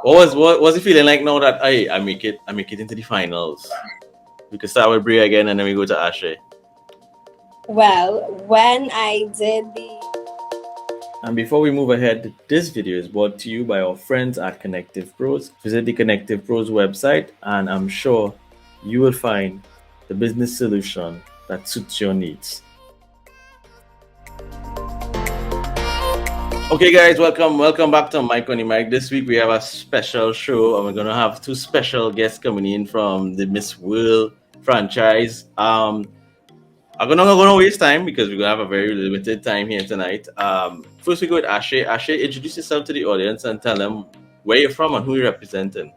What was it feeling like now that I make it into the finals? We could start with Bria again and then we go to Ashe. Well, when I did the... And before we move ahead, this video is brought to you by our friends at Connective Pros. Visit the Connective Pros website and I'm sure you will find the business solution that suits your needs. Okay guys, welcome back to Mike on the Mic. This week we have a special show and we're going to have two special guests coming in from the Miss World franchise. I'm not gonna waste time because we're gonna have a very limited time here tonight. First we go with Ashe. Ashe, introduce yourself to the audience and tell them where you're from and who you're representing.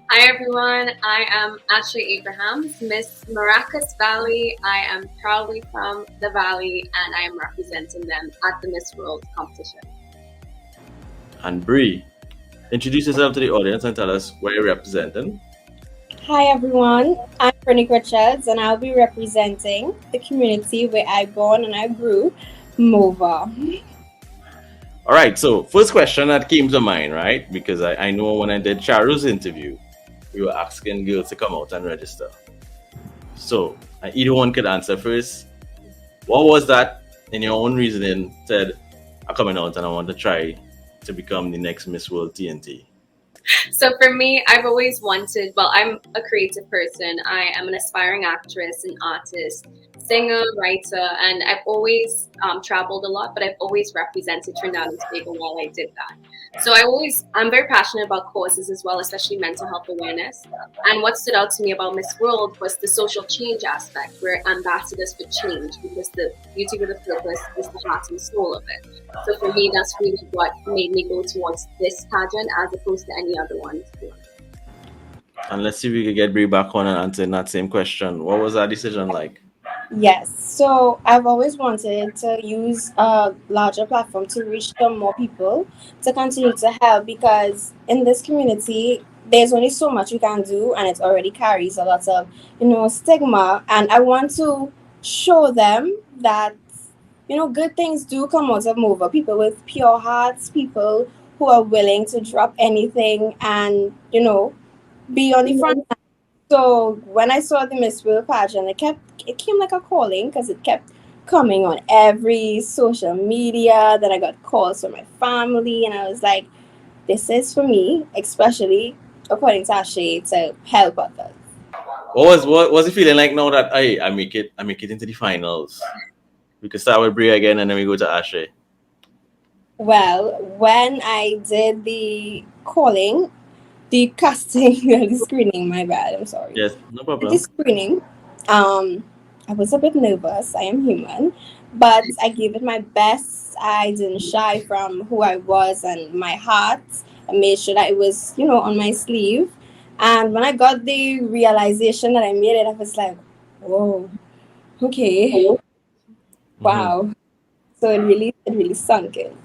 Hi everyone, I am Ashe Abrahams, Miss Maracas Valley. I am proudly from the Valley and I am representing them at the Miss World competition. And Bree, introduce yourself to the audience and tell us where you're representing. Hi everyone, I'm Brenique Richards and I'll be representing the community where I born and I grew, Morvant. All right, so first question that came to mind, right? Because I know when I did Charu's interview, we were asking girls to come out and register. So either one could answer first. What was that in your own reasoning said, I'm coming out and I want to try to become the next Miss World T&T? So for me, I've always wanted, well, I'm a creative person. I am an aspiring actress, an artist, singer, writer, and I've always traveled a lot, but I've always represented Trinidad and Tobago while I did that. So I'm very passionate about causes as well, especially mental health awareness. And what stood out to me about Miss World was the social change aspect. We're ambassadors for change because the beauty with the purpose is the heart and soul of it. So for me, that's really what made me go towards this pageant as opposed to any other one. And let's see if we can get Bree back on and answer that same question. What was that decision like? Yes, so I've always wanted to use a larger platform to reach some more people to continue to help, because in this community there's only so much you can do and it already carries a lot of stigma, and I want to show them that good things do come out of Mova. People with pure hearts, people who are willing to drop anything and be on the front line. So when I saw the Miss World pageant, it came like a calling, because it kept coming on every social media. Then I got calls from my family, and I was like, this is for me, especially according to Ashe, to help others. What was it feeling like now that I make it into the finals? We could start with Bria again and then we go to Ashe. Well, when I did the calling, the casting, the screening, my bad, I'm sorry. Yes, no problem. The screening, I was a bit nervous. I am human, but I gave it my best. I didn't shy from who I was and my heart. I made sure that it was, on my sleeve. And when I got the realization that I made it, I was like, whoa, okay, wow. So it really sunk in.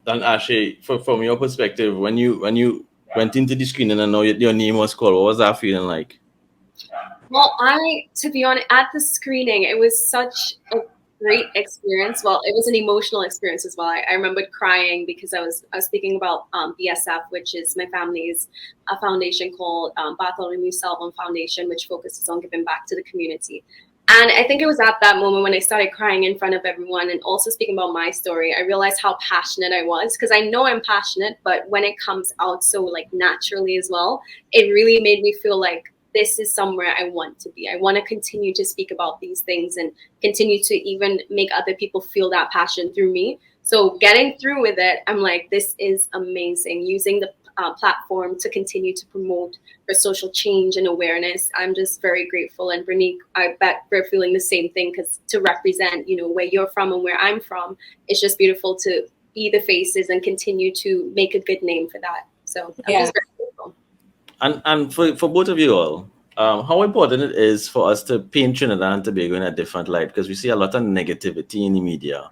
And Ashe, from your perspective, when you went into the screening and know your name was called, what was that feeling like? Well, to be honest, at the screening, it was such a great experience. Well, it was an emotional experience as well. I remember crying because I was speaking about BSF, which is my family's foundation called Bartholomew Salvon Foundation, which focuses on giving back to the community. And I think it was at that moment when I started crying in front of everyone and also speaking about my story, I realized how passionate I was, because I know I'm passionate, but when it comes out so like naturally as well, it really made me feel like this is somewhere I want to be. I want to continue to speak about these things and continue to even make other people feel that passion through me. So getting through with it, I'm like, this is amazing. Using the platform to continue to promote for social change and awareness. I'm just very grateful. And Brenique, I bet we're feeling the same thing, because to represent, where you're from and where I'm from, it's just beautiful to be the faces and continue to make a good name for that. So I'm just very grateful. And for both of you all, how important it is for us to paint Trinidad and Tobago in a different light, because we see a lot of negativity in the media.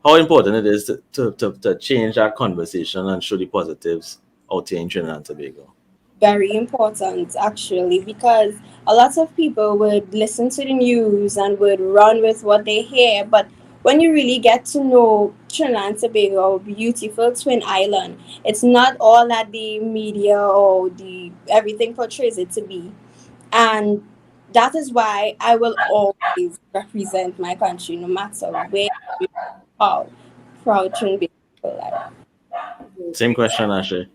How important it is to change that conversation and show the positives out here in Trinidad and Tobago? Very important, actually, because a lot of people would listen to the news and would run with what they hear, but when you really get to know Trinidad and Tobago, beautiful twin island, it's not all that the media or the everything portrays it to be. And that is why I will always represent my country no matter where, how proud Trinidad people are. Same question, Ashe.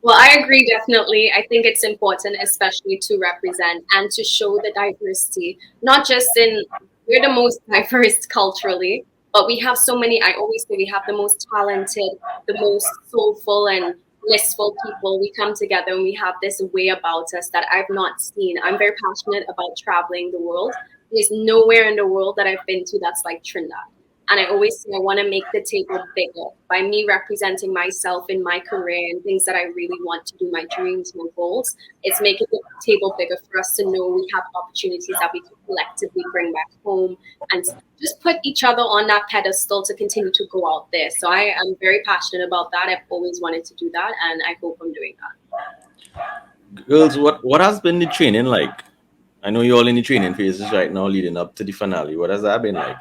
Well, I agree definitely. I think it's important, especially to represent and to show the diversity, not just in, we're the most diverse culturally, but we have so many, I always say we have the most talented, the most soulful and blissful people. We come together and we have this way about us that I've not seen. I'm very passionate about traveling the world. There's nowhere in the world that I've been to that's like Trinidad. And I always say I want to make the table bigger by me representing myself in my career and things that I really want to do, my dreams, my goals. It's making the table bigger for us to know we have opportunities that we can collectively bring back home and just put each other on that pedestal to continue to go out there. So I am very passionate about that. I've always wanted to do that, and I hope I'm doing that. Girls, what has been the training like? I know you're all in the training phases right now, leading up to the finale. What has that been like?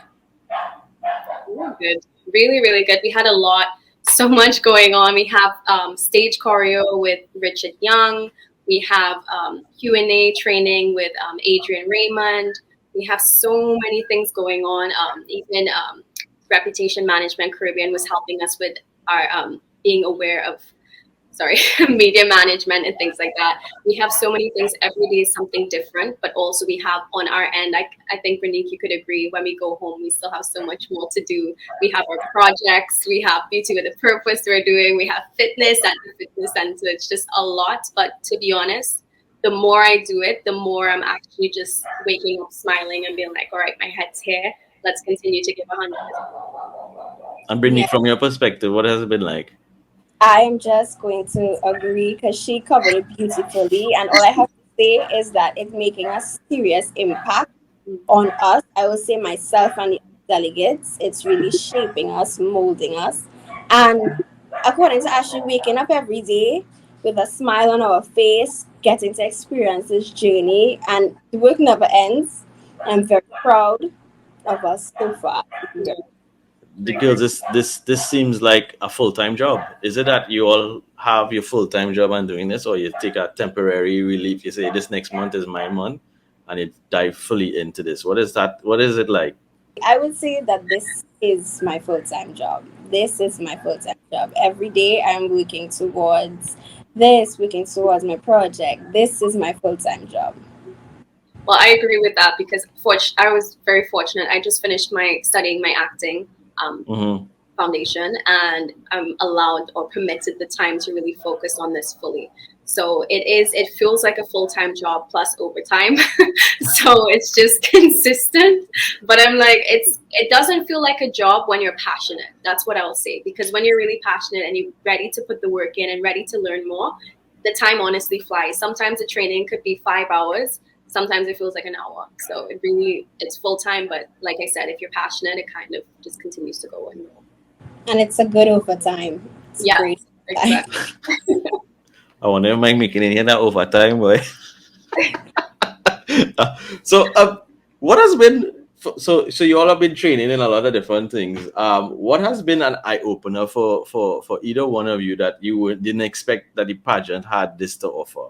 Good. Really, really good. We had a lot, so much going on. We have stage choreo with Richard Young. We have Q&A training with Adrian Raymond. We have so many things going on. Even Reputation Management Caribbean was helping us with our being aware of, media management and things like that. We have so many things. Every day is something different, but also we have on our end, I think, Brenique, you could agree, when we go home, we still have so much more to do. We have our projects, we have Beauty with a Purpose we're doing, we have fitness at the fitness center. It's just a lot. But to be honest, the more I do it, the more I'm actually just waking up smiling and being like, all right, my head's here. Let's continue to give 100. And Brenique, from your perspective, what has it been like? I am just going to agree because she covered it beautifully. And all I have to say is that it's making a serious impact on us. I would say myself and the delegates, it's really shaping us, molding us. And according to Ashley, waking up every day with a smile on our face, getting to experience this journey, and the work never ends. I'm very proud of us so far. The girls, this seems like a full-time job. Is it that you all have your full-time job and doing this, or you take a temporary relief? You say this next month is my month, and you dive fully into this. What is that? What is it like? I would say that this is my full time job. This is my full time job. Every day I'm working towards this, working towards my project. This is my full time job. Well, I agree with that because I was very fortunate. I just finished studying my acting Mm-hmm. foundation, and I'm allowed or permitted the time to really focus on this fully. So it feels like a full-time job plus overtime. So it's just consistent. But I'm like, it doesn't feel like a job when you're passionate. That's what I'll say. Because when you're really passionate and you're ready to put the work in and ready to learn more, the time honestly flies. Sometimes the training could be 5 hours. Sometimes it feels like an hour. So it's full time. But like I said, if you're passionate, it kind of just continues to go and go. And it's a good overtime. It's great. Exactly. I wonder if Mike making any of that overtime, boy. So, what has been so you all have been training in a lot of different things. What has been an eye opener for either one of you that you didn't expect that the pageant had this to offer?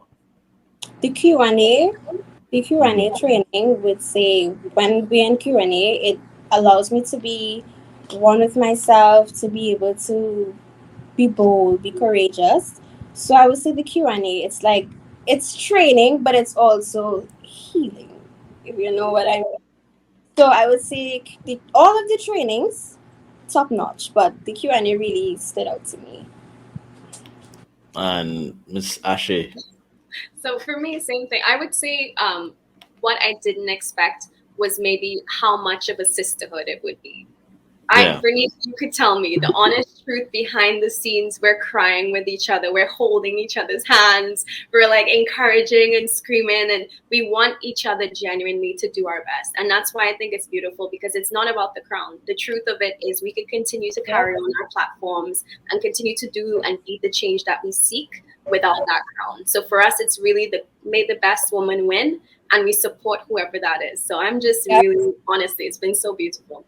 The Q&A. The Q&A training would say when we're in Q&A, it allows me to be one with myself, to be able to be bold, be courageous. So I would say the Q&A, it's like, it's training, but it's also healing, if you know what I mean. So I would say all of the trainings, top notch, but the Q&A really stood out to me. And Miss Ashe. So for me, same thing. I would say what I didn't expect was maybe how much of a sisterhood it would be. Brenique, you could tell me the honest truth behind the scenes. We're crying with each other. We're holding each other's hands. We're like encouraging and screaming, and we want each other genuinely to do our best. And that's why I think it's beautiful, because it's not about the crown. The truth of it is we could continue to carry on our platforms and continue to do and be the change that we seek without that crown. So for us, it's really may the best woman win, and we support whoever that is. So I'm just really, honestly, it's been so beautiful.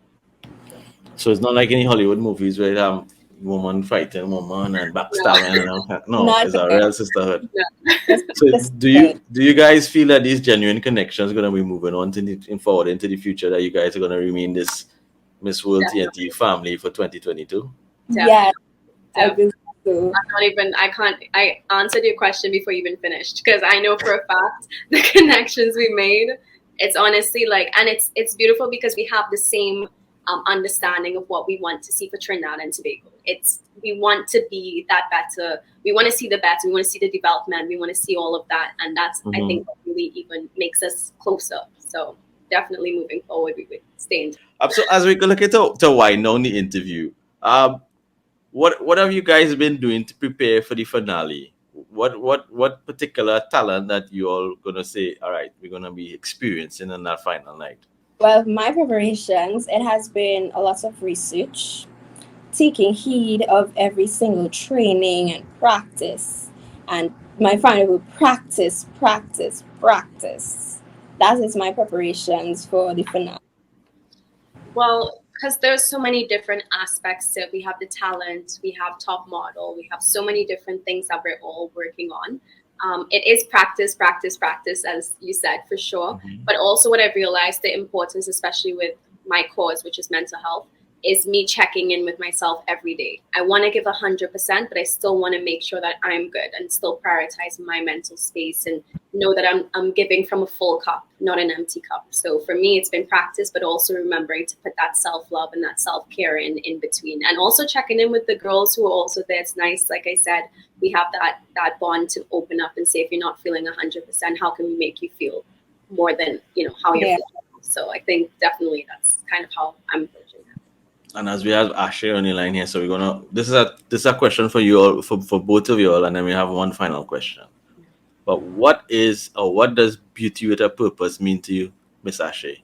So it's not like any Hollywood movies where you have woman fighting woman and backstabbing and all that. No, Not it's a there. real sisterhood. Just So the do you guys feel that these genuine connections are gonna be moving on in forward into the future, that you guys are gonna remain this Miss World T&T family for 2022? Yeah, I Definitely. believe so. I'm not even, I answered your question before you even finished because I know for a fact the connections we made, it's honestly like, and it's beautiful because we have the same understanding of what we want to see for Trinidad and Tobago. We want to be that better. We want to see the better. We want to see the development. We want to see all of that. And that's, I Mhm. think, what really even makes us closer. So definitely moving forward, we would stay in touch. So as we look at to wind down the interview, what have you guys been doing to prepare for the finale? What particular talent that you all gonna say, all right, we're gonna be experiencing in that final night? Well, my preparations, it has been a lot of research, taking heed of every single training and practice. And my final will practice, practice, practice. That is my preparations for the finale. Well, because there's so many different aspects to it. We have the talent, we have top model, we have so many different things that we're all working on. It is practice, practice, practice, as you said, for sure. Mhm. But also, what I've realized the importance, especially with my cause, which is mental health, is me checking in with myself every day. I want to give 100%, but I still want to make sure that I'm good and still prioritize my mental space and know that I'm giving from a full cup, not an empty cup. So for me, it's been practice, but also remembering to put that self love and that self care in between, and also checking in with the girls who are also there. It's nice, like I said, we have that bond to open up and say, if you're not feeling 100%, how can we make you feel more than how you're Yeah. feeling? So I think definitely that's kind of how I'm approaching that. And as we have Ashe on the line here, so we're gonna this is a question for you all, for both of you all, and then we have one final question. But what does beauty with a purpose mean to you, Miss Ashe?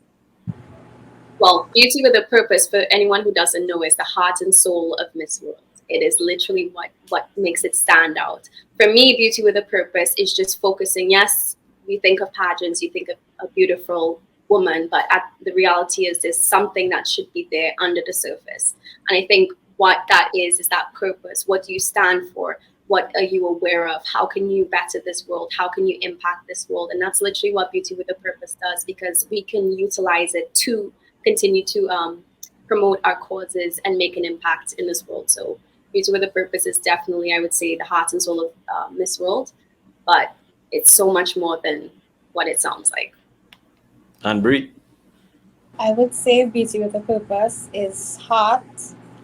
Well, beauty with a purpose, for anyone who doesn't know, is the heart and soul of Miss World. It is literally what makes it stand out. For me, beauty with a purpose is just focusing. Yes, we think of pageants, you think of a beautiful woman, but the reality is there's something that should be there under the surface. And I think what that is that purpose. What do you stand for? What are you aware of? How can you better this world? How can you impact this world? And that's literally what beauty with a purpose does, because we can utilize it to continue to promote our causes and make an impact in this world. So beauty with a purpose is definitely, I would say, the heart and soul of Miss World, but it's so much more than what it sounds like. And Brie? I would say beauty with a purpose is heart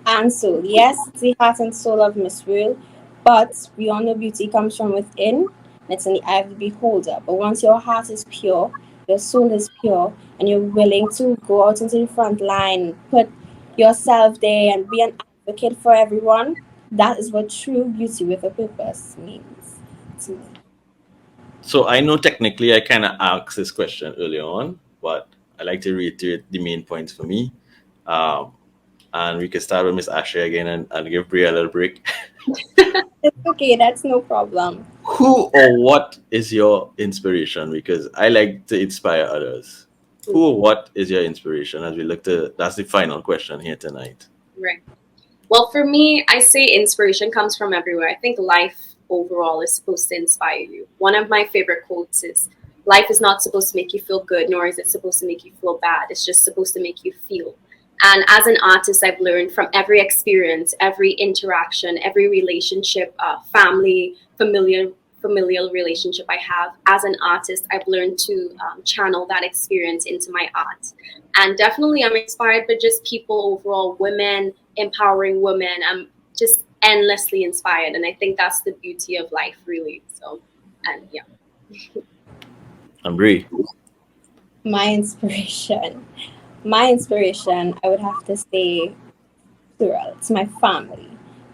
and soul. Yes, it's the heart and soul of Miss World, but we all know beauty comes from within, and it's in the eye of the beholder. But once your heart is pure, your soul is pure, and you're willing to go out into the front line, put yourself there, and be an advocate for everyone, that is what true beauty with a purpose means to me. So I know technically I kind of asked this question earlier on, but I like to reiterate the main points for me. Um, and we can start with Miss Ashe again, and give Bria a little break. It's okay, that's no problem. Who or what is your inspiration? Because I like to inspire others. Who or what is your inspiration as we look to, that's the final question here tonight. Right. Well, for me, I say inspiration comes from everywhere. I think life overall is supposed to inspire you. One of my favorite quotes is, life is not supposed to make you feel good, nor is it supposed to make you feel bad. It's just supposed to make you feel. And as an artist, I've learned from every experience, every interaction, every relationship, family, familial relationship I have. As an artist, I've learned to channel that experience into my art. And definitely, I'm inspired by just people overall, women, empowering women. I'm just endlessly inspired, and I think that's the beauty of life, really. So, and yeah. And Brie? My inspiration. My inspiration, I would have to say plural. It's my family,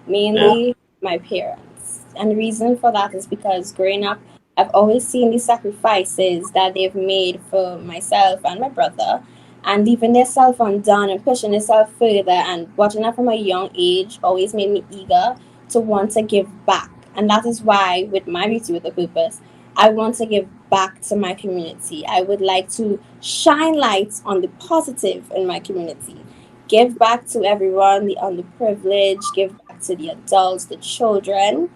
Yeah. mainly my parents. And the reason for that is because growing up, I've always seen the sacrifices that they've made for myself and my brother, and leaving themselves undone and pushing themselves further. And watching that from a young age always made me eager to want to give back. And that is why, with my beauty with a purpose, I want to give back to my community. I would like to shine lights on the positive in my community, give back to everyone, the underprivileged, give back to the adults, the children,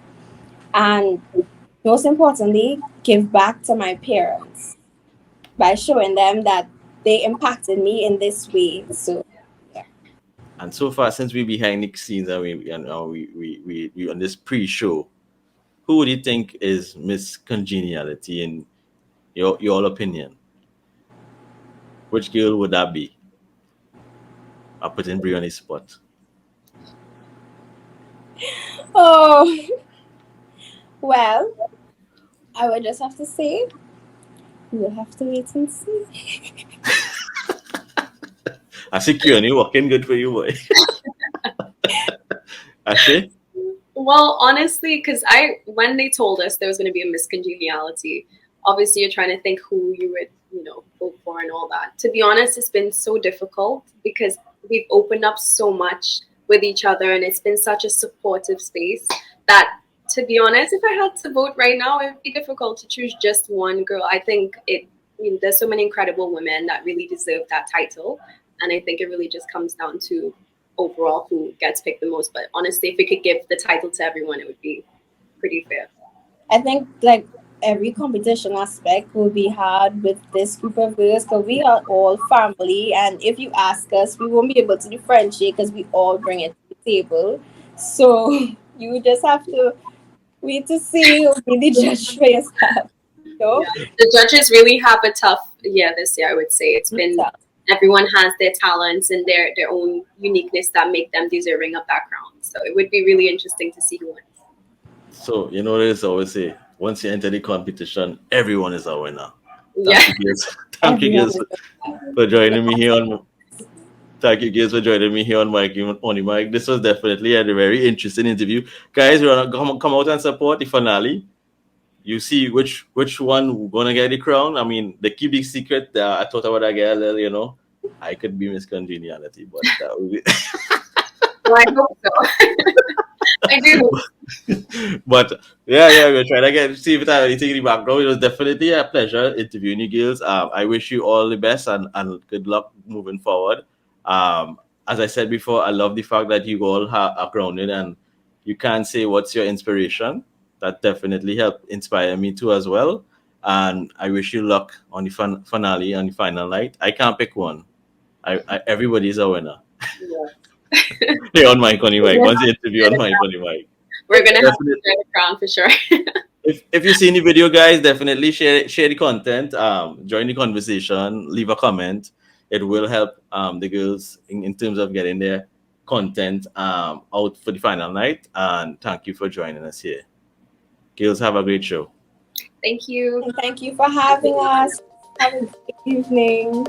and most importantly, give back to my parents by showing them that they impacted me in this way. So, yeah. And so far, since we behind the scenes and we on this pre-show, who would you think is Miss Congeniality in your opinion? Which girl would that be? I put in Brie on the spot. Oh, well, I would just have to say, we'll have to wait and see. I see Q&A working good for you, boy. Ashe? Well, honestly, because when they told us there was going to be a miscongeniality, obviously you're trying to think who you would, vote for and all that. To be honest, it's been so difficult because we've opened up so much with each other, and it's been such a supportive space that, to be honest, if I had to vote right now, it would be difficult to choose just one girl. I think there's so many incredible women that really deserve that title, and I think it really just comes down to overall who gets picked the most. But honestly, if we could give the title to everyone, it would be pretty fair. I think like every competition aspect will be hard with this group of girls because we are all family, and if you ask us, we won't be able to differentiate because we all bring it to the table. So you just have to wait to see who will be the judge for yourself. So Yeah. The judges really have a tough year this year, I would say. It's been everyone has their talents and their own uniqueness that make them deserving of that crown. So it would be really interesting to see who wins. So, you know, there's always say, once you enter the competition, everyone is a winner. Yeah. Thank you, guys. Thank you, guys, for joining me here on. Thank you, guys, for joining me here on Mike on the mic. This was definitely a very interesting interview, guys. We're gonna come out and support the finale. You see which one gonna get the crown. I mean, the key big secret. I thought I would get a little, I could be Miss Congeniality, but that would be. Well, I hope so. I do. But yeah, we're trying to see if I have anything in the background. It was definitely a pleasure interviewing you girls. I wish you all the best and good luck moving forward. As I said before, I love the fact that you all are grounded and you can't say what's your inspiration. That definitely helped inspire me too as well. And I wish you luck on the finale, on the final night. I can't pick one. Everybody's a winner. Yeah. Hey, on Mike, on the mic. Once the interview on Mike, on the mic. We're gonna have to share the crown for sure. If you see the video, guys, definitely share the content. Join the conversation. Leave a comment. It will help the girls in terms of getting their content out for the final night. And thank you for joining us here. Girls, have a great show. Thank you. And thank you for having us. Have a good evening.